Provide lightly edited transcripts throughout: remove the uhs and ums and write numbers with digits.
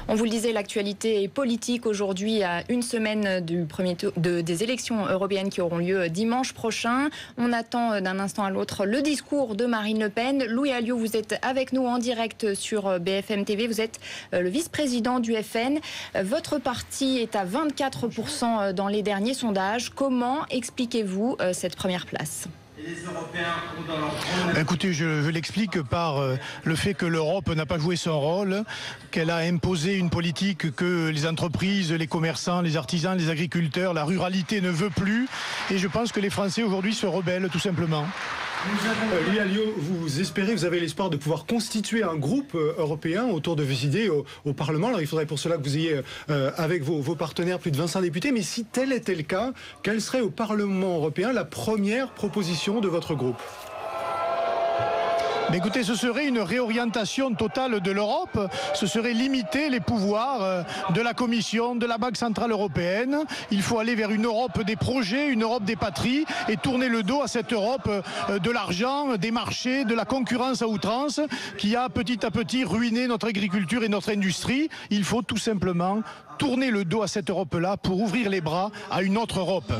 On vous le disait, l'actualité est politique aujourd'hui, à une semaine du premier tour des élections européennes qui auront lieu dimanche prochain. On attend d'un instant à l'autre le discours de Marine Le Pen. Louis Alliot, vous êtes avec nous en direct sur BFM TV. Vous êtes le vice-président du FN. Votre parti est à 24% dans les derniers sondages. Comment expliquez-vous cette première place ? Écoutez, je l'explique par le fait que l'Europe n'a pas joué son rôle, qu'elle a imposé une politique que les entreprises, les commerçants, les artisans, les agriculteurs, la ruralité ne veut plus. Et je pense que les Français aujourd'hui se rebellent tout simplement. Louis Alliot, vous avez l'espoir de pouvoir constituer un groupe européen autour de vos idées au Parlement. Alors il faudrait pour cela que vous ayez avec vos partenaires plus de 25 députés. Mais si tel était le cas, quelle serait au Parlement européen la première proposition de votre groupe ? Mais écoutez, ce serait une réorientation totale de l'Europe. Ce serait limiter les pouvoirs de la Commission, de la Banque Centrale Européenne. Il faut aller vers une Europe des projets, une Europe des patries et tourner le dos à cette Europe de l'argent, des marchés, de la concurrence à outrance qui a petit à petit ruiné notre agriculture et notre industrie. Il faut tout simplement tourner le dos à cette Europe-là pour ouvrir les bras à une autre Europe.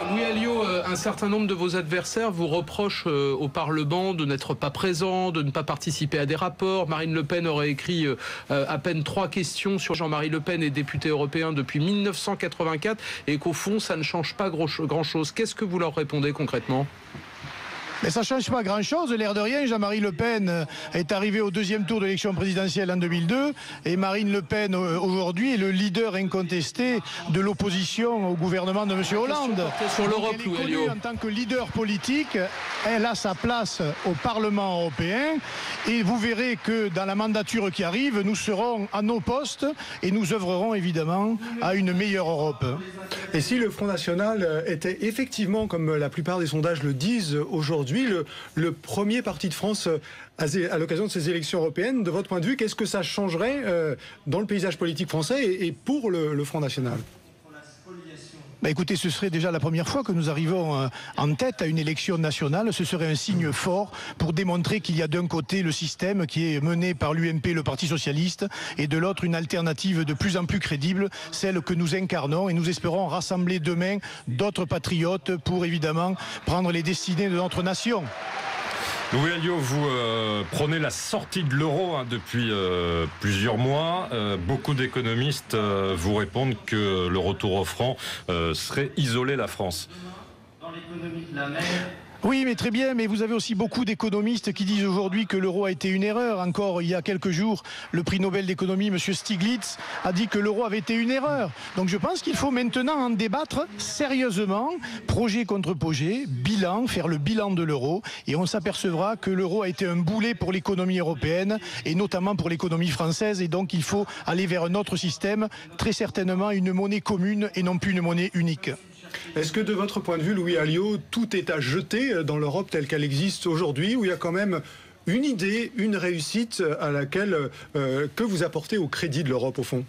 Louis Alliot, un certain nombre de vos adversaires vous reprochent au Parlement de n'être pas présent, de ne pas participer à des rapports. Marine Le Pen aurait écrit à peine 3 questions sur Jean-Marie Le Pen est député européen depuis 1984 et qu'au fond, ça ne change pas grand-chose. Qu'est-ce que vous leur répondez concrètement ? Mais ça ne change pas grand-chose, l'air de rien. Jean-Marie Le Pen est arrivé au deuxième tour de l'élection présidentielle en 2002 et Marine Le Pen aujourd'hui est le leader incontesté de l'opposition au gouvernement de M. Hollande. Sur l'Europe, Louis Alliot. En tant que leader politique, elle a sa place au Parlement européen et vous verrez que dans la mandature qui arrive, nous serons à nos postes et nous œuvrerons évidemment à une meilleure Europe. Et si le Front National était effectivement, comme la plupart des sondages le disent aujourd'hui, le premier parti de France à l'occasion de ces élections européennes, de votre point de vue, qu'est-ce que ça changerait dans le paysage politique français et pour le Front National ? Écoutez, ce serait déjà la première fois que nous arrivons en tête à une élection nationale. Ce serait un signe fort pour démontrer qu'il y a d'un côté le système qui est mené par l'UMP, le Parti Socialiste, et de l'autre une alternative de plus en plus crédible, celle que nous incarnons. Et nous espérons rassembler demain d'autres patriotes pour évidemment prendre les destinées de notre nation. Louis Alliot, vous prenez la sortie de l'euro depuis plusieurs mois. Beaucoup d'économistes vous répondent que le retour au franc serait isoler la France. Dans l'économie de la mer... Oui, mais très bien, mais vous avez aussi beaucoup d'économistes qui disent aujourd'hui que l'euro a été une erreur. Encore il y a quelques jours, le prix Nobel d'économie, M. Stiglitz, a dit que l'euro avait été une erreur. Donc je pense qu'il faut maintenant en débattre sérieusement, projet contre projet, bilan, faire le bilan de l'euro, et on s'apercevra que l'euro a été un boulet pour l'économie européenne, et notamment pour l'économie française, et donc il faut aller vers un autre système, très certainement une monnaie commune et non plus une monnaie unique. Est-ce que de votre point de vue, Louis Alliot, tout est à jeter dans l'Europe telle qu'elle existe aujourd'hui, où il y a quand même une idée, une réussite à laquelle que vous apportez au crédit de l'Europe au fond ?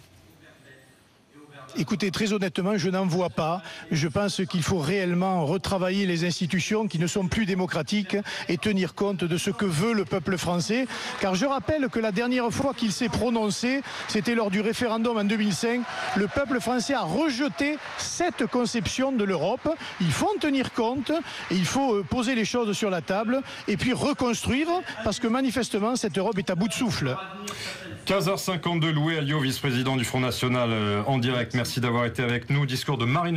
Écoutez, très honnêtement, je n'en vois pas. Je pense qu'il faut réellement retravailler les institutions qui ne sont plus démocratiques et tenir compte de ce que veut le peuple français. Car je rappelle que la dernière fois qu'il s'est prononcé, c'était lors du référendum en 2005. Le peuple français a rejeté cette conception de l'Europe. Il faut en tenir compte et il faut poser les choses sur la table et puis reconstruire parce que manifestement, cette Europe est à bout de souffle. 15h52, Louis Alliot, vice-président du Front National en direct. Merci d'avoir été avec nous. Discours de Marine